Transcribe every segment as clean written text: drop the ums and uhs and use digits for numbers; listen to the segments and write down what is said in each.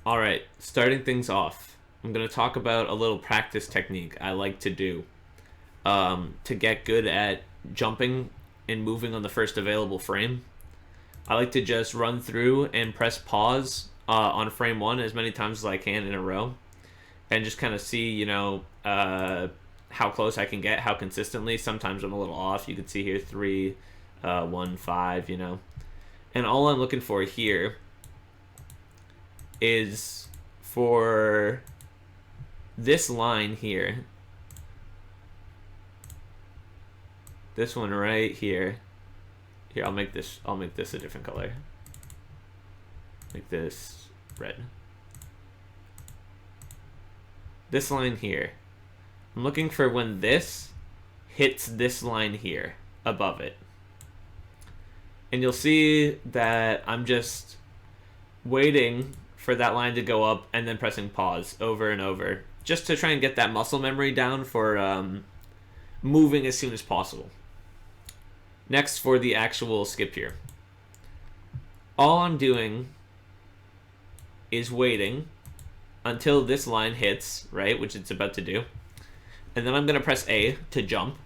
All right, starting things off, I'm going to talk about a little practice technique I like to do to get good at jumping and moving on the first available frame. I like to just run through and press pause on frame one as many times as I can in a row and just kind of see, how close I can get, how consistently. Sometimes I'm a little off. You can see here 3, 1, 5, And all I'm looking for here is for this line here, this one right here. Here, I'll make this a different color. Make this red. This line here. I'm looking for when this hits this line here above it. And you'll see that I'm just waiting for that line to go up and then pressing pause over and over just to try and get that muscle memory down for moving as soon as possible. Next, for the actual skip here. All I'm doing is waiting until this line hits, right, which it's about to do. And then I'm going to press A to jump.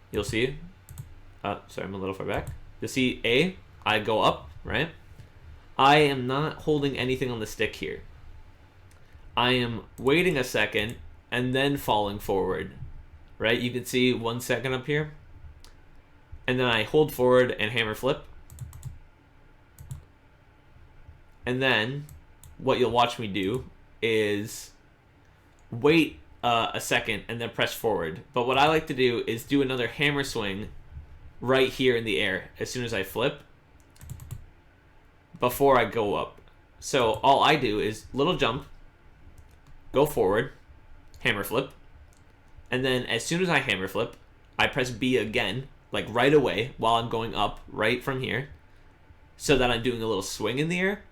You'll see. Sorry, I'm a little far back. You'll see A, I go up, right? I am not holding anything on the stick here. I am waiting a second and then falling forward, right? You can see 1 second up here. And then I hold forward and hammer flip. And then what you'll watch me do is wait a second and then press forward. But what I like to do is do another hammer swing right here in the air as soon as I flip before I go up. So all I do is little jump, go forward, hammer flip, and then as soon as I hammer flip, I press B again, like right away while I'm going up right from here, so that I'm doing a little swing in the air.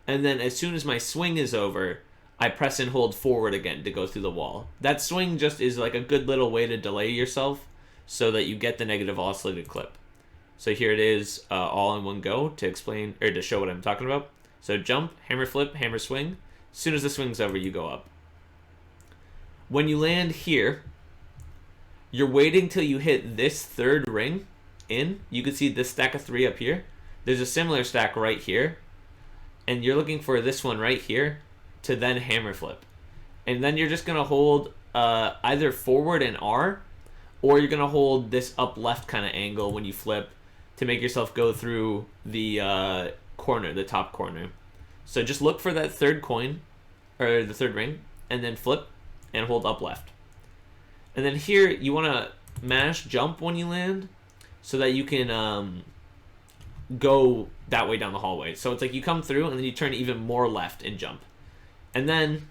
And then as soon as my swing is over, I press and hold forward again to go through the wall. That swing just is like a good little way to delay yourself so that you get the negative oscillated clip. So here it is all in one go to explain or to show what I'm talking about. So jump, hammer flip, hammer swing. As soon as the swing's over, you go up. When you land here, you're waiting till you hit this third ring in. You can see this stack of 3 up here. There's a similar stack right here. And you're looking for this one right here to then hammer flip. And then you're just going to hold either forward and R, or you're going to hold this up left kind of angle when you flip to make yourself go through the corner, the top corner. So just look for that third coin, or the third ring, and then flip and hold up left. And then here, you want to mash jump when you land so that you can go that way down the hallway. So it's like you come through and then you turn even more left and jump. And then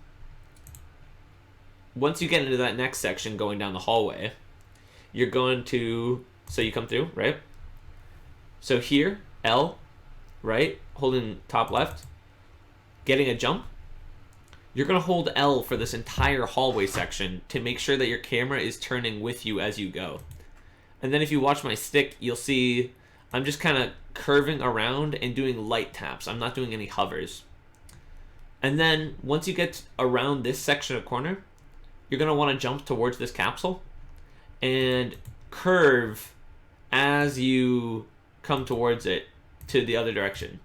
once you get into that next section going down the hallway, you're going to, so you come through, right? So here, L, right, holding top left, getting a jump. You're going to hold L for this entire hallway section to make sure that your camera is turning with you as you go. And then if you watch my stick, you'll see I'm just kind of curving around and doing light taps. I'm not doing any hovers. And then once you get around this section of corner, you're going to want to jump towards this capsule and curve as you come towards it to the other direction.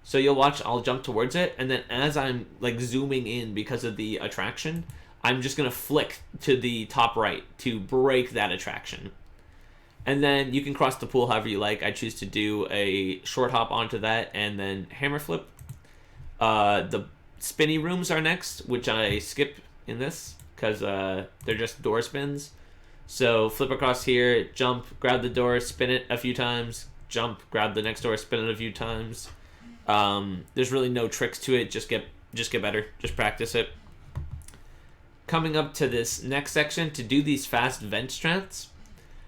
So you'll watch, I'll jump towards it, and then as I'm like zooming in because of the attraction, I'm just going to flick to the top right to break that attraction. And then you can cross the pool however you like. I choose to do a short hop onto that and then hammer flip. The Spinny Rooms are next, which I skip in this because they're just door spins. So flip across here, jump, grab the door, spin it a few times, jump, grab the next door, spin it a few times. There's really no tricks to it. Just get better. Just practice it. Coming up to this next section, to do these fast vent strats,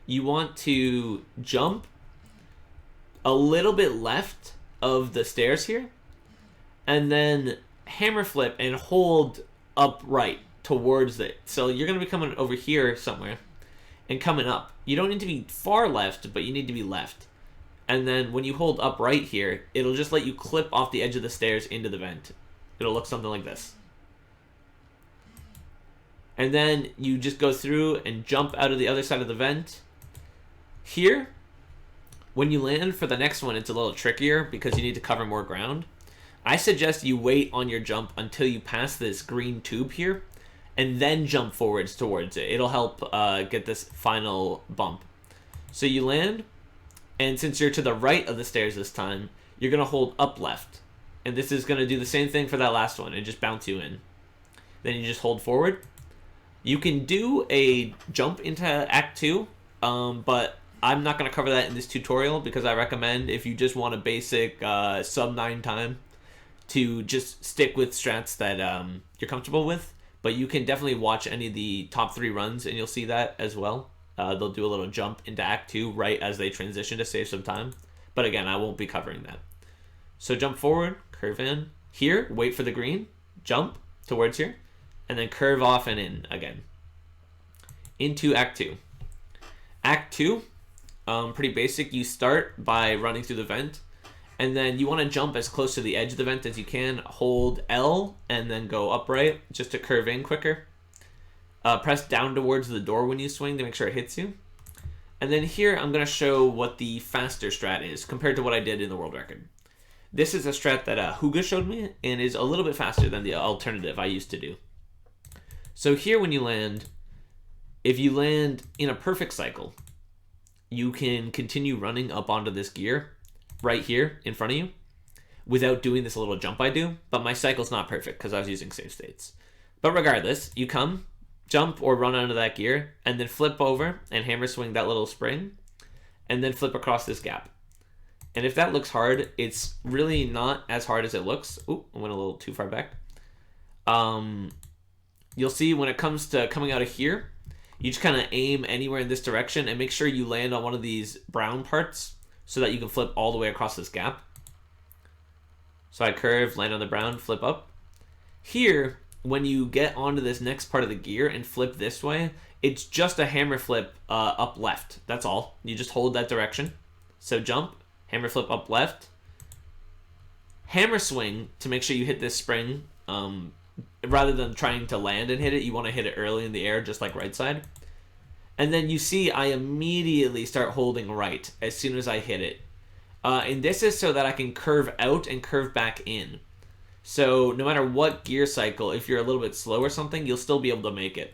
you want to jump a little bit left of the stairs here, and then hammer flip and hold upright towards it. So you're going to be coming over here somewhere and coming up. You don't need to be far left, but you need to be left. And then when you hold up right here, it'll just let you clip off the edge of the stairs into the vent. It'll look something like this. And then you just go through and jump out of the other side of the vent. Here, when you land for the next one, it's a little trickier because you need to cover more ground. I suggest you wait on your jump until you pass this green tube here, and then jump forwards towards it. It'll help get this final bump. So you land, and since you're to the right of the stairs this time, you're going to hold up left. And this is going to do the same thing for that last one and just bounce you in. Then you just hold forward. You can do a jump into Act 2, but I'm not going to cover that in this tutorial because I recommend, if you just want a basic sub 9 time, to just stick with strats that you're comfortable with. But you can definitely watch any of the top 3 runs and you'll see that as well. They'll do a little jump into Act 2 right as they transition to save some time. But again, I won't be covering that. So jump forward, curve in. Here, wait for the green, jump towards here, and then curve off and in again. Into Act 2. Act 2, pretty basic. You start by running through the vent, and then you want to jump as close to the edge of the vent as you can. Hold L and then go upright just to curve in quicker. Press down towards the door when you swing to make sure it hits you. And then here I'm going to show what the faster strat is compared to what I did in the world record. This is a strat that Huga showed me and is a little bit faster than the alternative I used to do. So here when you land, if you land in a perfect cycle, you can continue running up onto this gear right here in front of you without doing this little jump I do, but my cycle's not perfect because I was using save states. But regardless, you come, jump or run onto that gear, and then flip over and hammer swing that little spring, and then flip across this gap. And if that looks hard, it's really not as hard as it looks. Ooh, I went a little too far back. You'll see when it comes to coming out of here, you just kind of aim anywhere in this direction and make sure you land on one of these brown parts so that you can flip all the way across this gap. So I curve, land on the brown, flip up. Here, when you get onto this next part of the gear and flip this way, it's just a hammer flip up left. That's all. You just hold that direction. So jump, hammer flip up left, hammer swing to make sure you hit this spring. Rather than trying to land and hit it, you want to hit it early in the air, just like right side. And then you see I immediately start holding right as soon as I hit it. And this is so that I can curve out and curve back in. So no matter what gear cycle, if you're a little bit slow or something, you'll still be able to make it.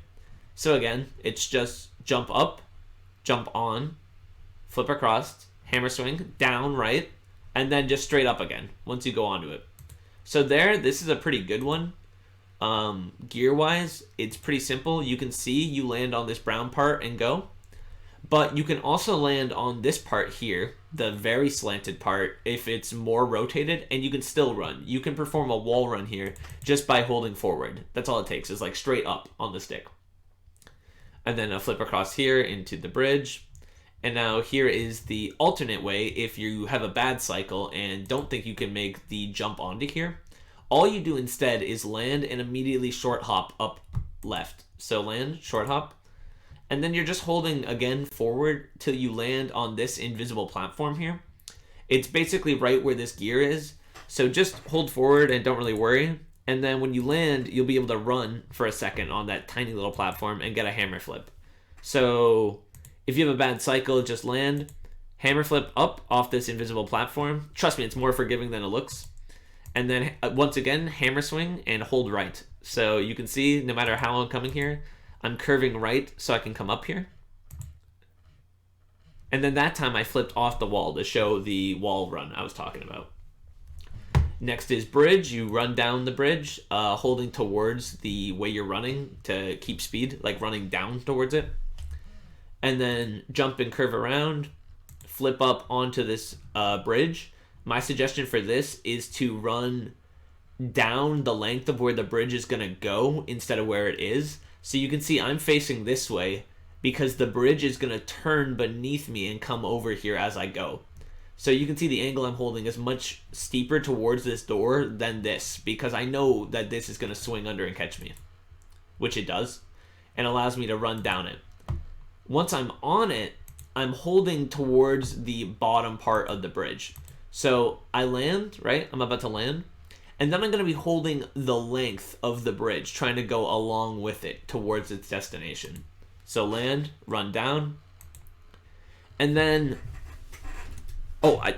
So again, it's just jump up, jump on, flip across, hammer swing, down, right, and then just straight up again once you go onto it. So there, this is a pretty good one. Gear-wise, it's pretty simple. You can see you land on this brown part and go. But you can also land on this part here, the very slanted part, if it's more rotated, and you can still run. You can perform a wall run here just by holding forward. That's all it takes, is like straight up on the stick. And then a flip across here into the bridge. And now here is the alternate way if you have a bad cycle and don't think you can make the jump onto here. All you do instead is land and immediately short hop up left. So land, short hop, and then you're just holding again forward till you land on this invisible platform here. It's basically right where this gear is. So just hold forward and don't really worry. And then when you land, you'll be able to run for a second on that tiny little platform and get a hammer flip. So if you have a bad cycle, just land, hammer flip up off this invisible platform. Trust me, it's more forgiving than it looks. And then once again, hammer swing and hold right. So you can see no matter how I'm coming here, I'm curving right so I can come up here. And then that time I flipped off the wall to show the wall run I was talking about. Next is bridge. You run down the bridge, holding towards the way you're running to keep speed, like running down towards it. And then jump and curve around, flip up onto this bridge. My suggestion for this is to run down the length of where the bridge is going to go instead of where it is. So you can see I'm facing this way because the bridge is going to turn beneath me and come over here as I go. So you can see the angle I'm holding is much steeper towards this door than this because I know that this is going to swing under and catch me, which it does, and allows me to run down it. Once I'm on it, I'm holding towards the bottom part of the bridge. So I land, right? I'm about to land. And then I'm going to be holding the length of the bridge, trying to go along with it towards its destination. So land, run down. And then,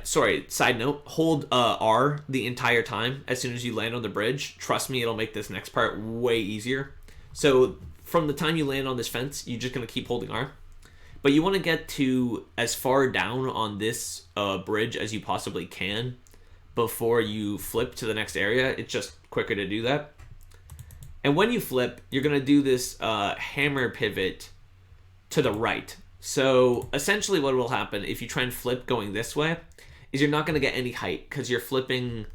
sorry, side note, hold R the entire time as soon as you land on the bridge. Trust me, it'll make this next part way easier. So from the time you land on this fence, you're just going to keep holding R. But you want to get to as far down on this bridge as you possibly can before you flip to the next area. It's just quicker to do that. And when you flip, you're going to do this hammer pivot to the right. So essentially what will happen if you try and flip going this way is you're not going to get any height because you're flipping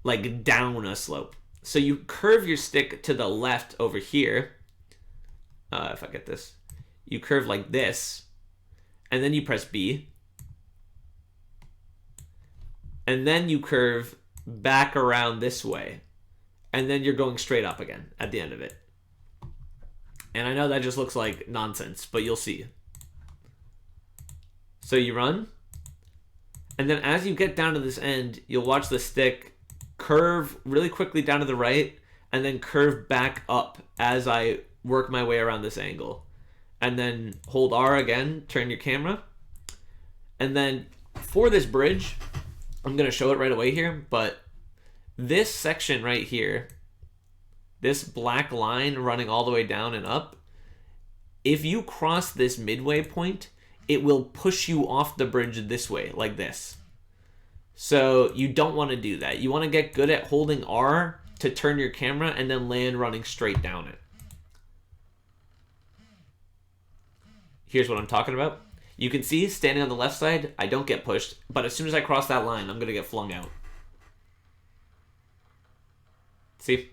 like down a slope. So you curve your stick to the left over here. If I get this. You curve like this, and then you press B, and then you curve back around this way, and then you're going straight up again at the end of it. And I know that just looks like nonsense, but you'll see. So you run, and then as you get down to this end, you'll watch the stick curve really quickly down to the right, and then curve back up as I work my way around this angle. And then hold R again, turn your camera. And then for this bridge, I'm going to show it right away here, but this section right here, this black line running all the way down and up, if you cross this midway point, it will push you off the bridge this way, like this. So you don't want to do that. You want to get good at holding R to turn your camera and then land running straight down it. Here's what I'm talking about. You can see, standing on the left side, I don't get pushed, but as soon as I cross that line, I'm going to get flung out. See?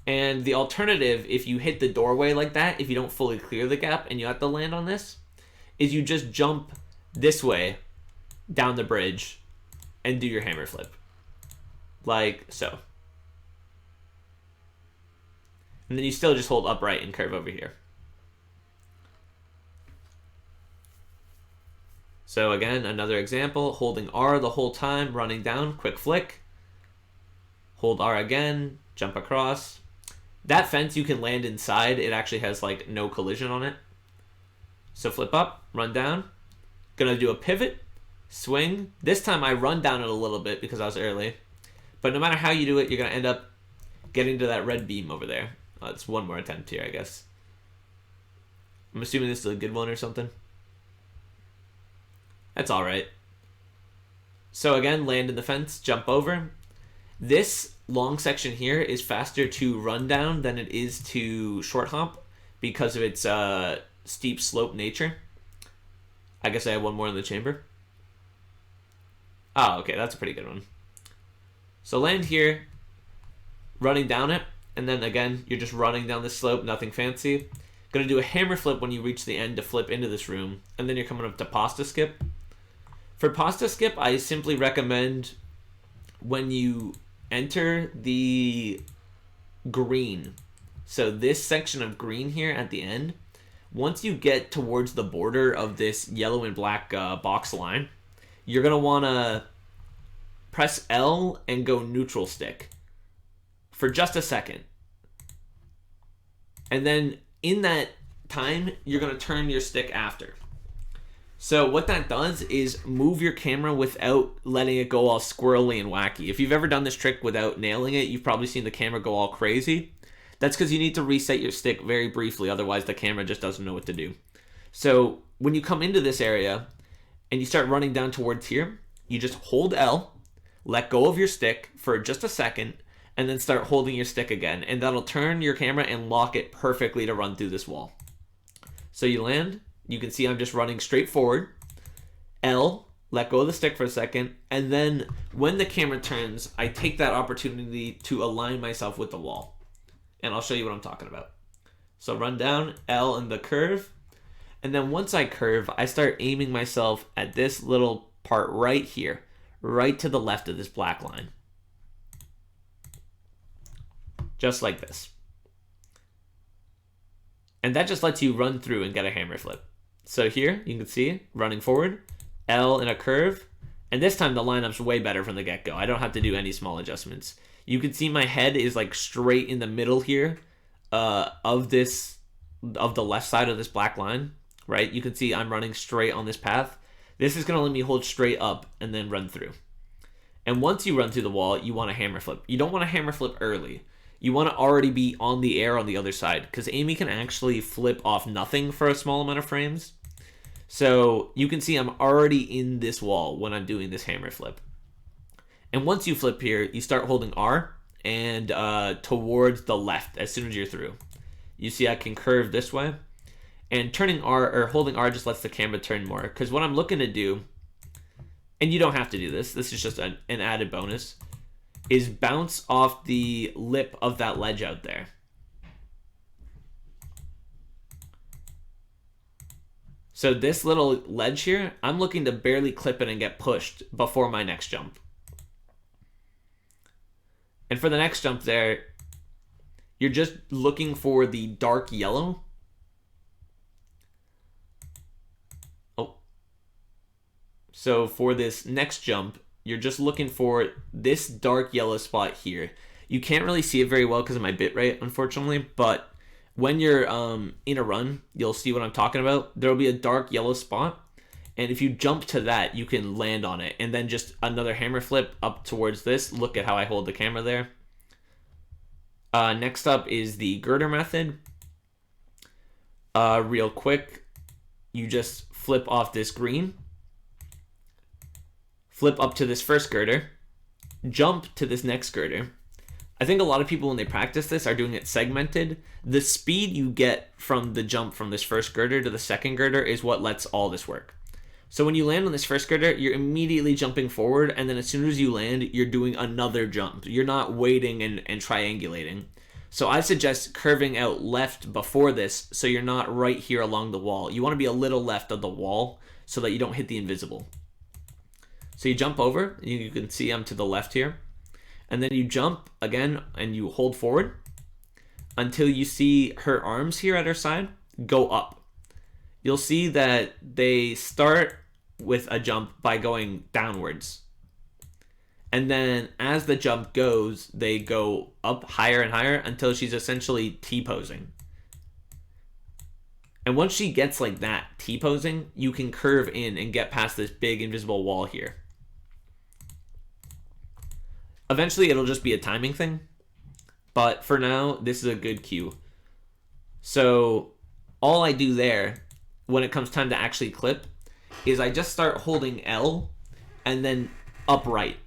And the alternative, if you hit the doorway like that, if you don't fully clear the gap and you have to land on this, is you just jump this way down the bridge and do your hammer flip. Like so. And then you still just hold upright and curve over here. So again, another example, holding R the whole time, running down, quick flick. Hold R again, jump across. That fence you can land inside. It actually has like no collision on it. So flip up, run down. Gonna do a pivot, swing. This time I run down it a little bit because I was early. But no matter how you do it, you're gonna end up getting to that red beam over there. It's one more attempt here, I guess. I'm assuming this is a good one or something. That's all right. So again, land in the fence, jump over. This long section here is faster to run down than it is to short hop because of its steep slope nature. I guess I have one more in the chamber. Oh, okay, that's a pretty good one. So land here, running down it, and then again, you're just running down this slope, nothing fancy. Gonna do a hammer flip when you reach the end to flip into this room, and then you're coming up to pasta skip. For pasta skip, I simply recommend when you enter the green, so this section of green here at the end, once you get towards the border of this yellow and black box line, you're going to want to press L and go neutral stick for just a second. And then in that time, you're going to turn your stick after. So what that does is move your camera without letting it go all squirrely and wacky. If you've ever done this trick without nailing it, you've probably seen the camera go all crazy. That's because you need to reset your stick very briefly, otherwise the camera just doesn't know what to do. So when you come into this area and you start running down towards here, you just hold L, let go of your stick for just a second, and then start holding your stick again. And that'll turn your camera and lock it perfectly to run through this wall. So you land. You can see I'm just running straight forward. L, let go of the stick for a second, and then when the camera turns, I take that opportunity to align myself with the wall. And I'll show you what I'm talking about. So run down, L in the curve, and then once I curve, I start aiming myself at this little part right here, right to the left of this black line. Just like this. And that just lets you run through and get a hammer flip. So here, you can see, running forward, L in a curve, and this time the lineup's way better from the get-go. I don't have to do any small adjustments. You can see my head is like straight in the middle here of the left side of this black line, right? You can see I'm running straight on this path. This is going to let me hold straight up and then run through. And once you run through the wall, you want to hammer flip. You don't want to hammer flip early. You want to already be on the air on the other side, because Amy can actually flip off nothing for a small amount of frames. So you can see I'm already in this wall when I'm doing this hammer flip. And once you flip here, you start holding R and towards the left as soon as you're through. You see I can curve this way. And turning R or holding R just lets the camera turn more. Because what I'm looking to do, and you don't have to do this, this is just an added bonus, is bounce off the lip of that ledge out there. So this little ledge here, I'm looking to barely clip it and get pushed before my next jump. And for the next jump there, you're just looking for the dark yellow. Oh. So for this next jump, you're just looking for this dark yellow spot here. You can't really see it very well because of my bitrate, unfortunately, but when you're in a run, you'll see what I'm talking about. There'll be a dark yellow spot, and if you jump to that, you can land on it, and then just another hammer flip up towards this. Look at how I hold the camera there. Next up is the Girder Method. Real quick, you just flip off this green, flip up to this first girder, jump to this next girder. I think a lot of people, when they practice this, are doing it segmented. The speed you get from the jump from this first girder to the second girder is what lets all this work. So when you land on this first girder, you're immediately jumping forward, and then as soon as you land, you're doing another jump. You're not waiting and triangulating. So I suggest curving out left before this so you're not right here along the wall. You want to be a little left of the wall so that you don't hit the invisible. So you jump over, you can see I'm to the left here. And then you jump again and you hold forward until you see her arms here at her side go up. You'll see that they start with a jump by going downwards. And then as the jump goes, they go up higher and higher until she's essentially T-posing. And once she gets like that, T-posing, you can curve in and get past this big invisible wall here. Eventually, it'll just be a timing thing. But for now, this is a good cue. So all I do there, when it comes time to actually clip, is I just start holding L and then upright.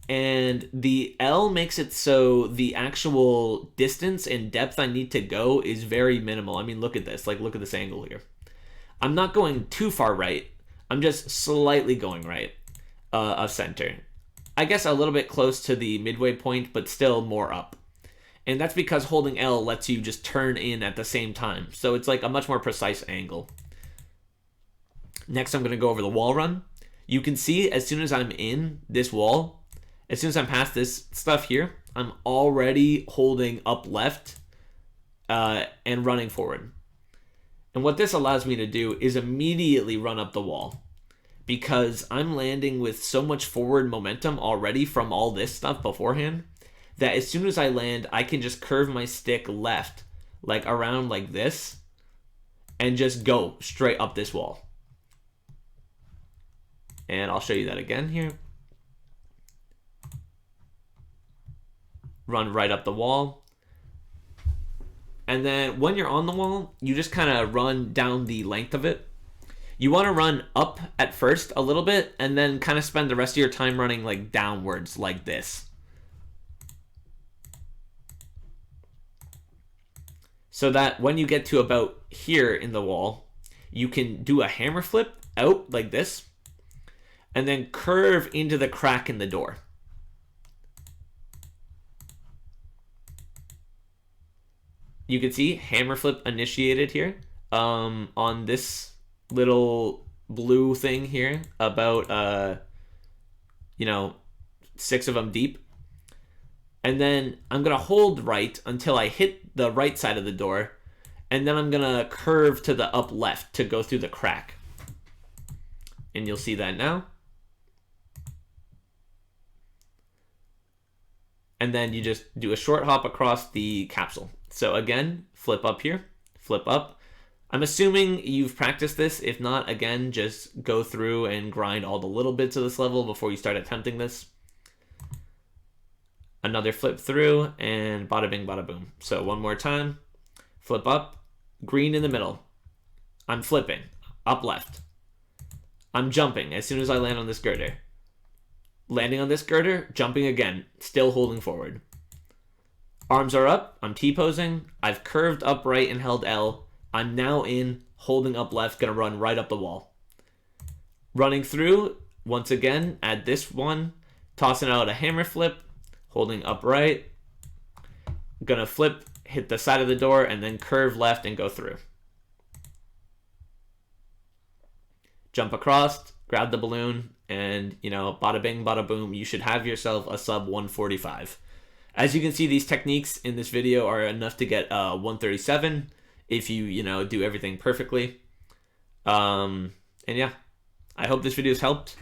And the L makes it so the actual distance and depth I need to go is very minimal. I mean, look at this. Like, look at this angle here. I'm not going too far right. I'm just slightly going right of center. I guess a little bit close to the midway point, but still more up. And that's because holding L lets you just turn in at the same time. So it's like a much more precise angle. Next, I'm going to go over the wall run. You can see as soon as I'm in this wall, as soon as I'm past this stuff here, I'm already holding up left and running forward. And what this allows me to do is immediately run up the wall, because I'm landing with so much forward momentum already from all this stuff beforehand that as soon as I land, I can just curve my stick left, like around like this, and just go straight up this wall. And I'll show you that again here. Run right up the wall. And then when you're on the wall, you just kind of run down the length of it. You want to run up at first a little bit and then kind of spend the rest of your time running like downwards like this. So that when you get to about here in the wall, you can do a hammer flip out like this and then curve into the crack in the door. You can see hammer flip initiated here on this little blue thing here, about 6 of them deep. And then I'm gonna hold right until I hit the right side of the door, And then I'm gonna curve to the up left to go through the crack. And you'll see that now. And then you just do a short hop across the capsule. So again, flip up here, flip up. I'm assuming you've practiced this. If not, again, just go through and grind all the little bits of this level before you start attempting this. Another flip through, and bada bing, bada boom. So one more time, flip up, green in the middle. I'm flipping, up left. I'm jumping as soon as I land on this girder. Landing on this girder, jumping again, still holding forward. Arms are up, I'm T-posing. I've curved up right and held L. I'm now in, holding up left, gonna run right up the wall. Running through, once again, add this one, tossing out a hammer flip, holding up right. Gonna flip, hit the side of the door, and then curve left and go through. Jump across, grab the balloon, and, you know, bada bing, bada boom, you should have yourself a sub 145. As you can see, these techniques in this video are enough to get 137 if you know, do everything perfectly. And yeah, I hope this video has helped.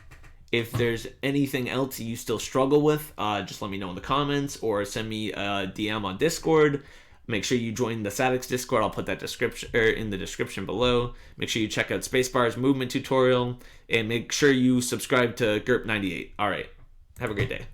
If there's anything else you still struggle with, just let me know in the comments or send me a DM on Discord. Make sure you join the Statics Discord. I'll put that in the description below. Make sure you check out Spacebar's movement tutorial, and make sure you subscribe to GERP98. All right, have a great day.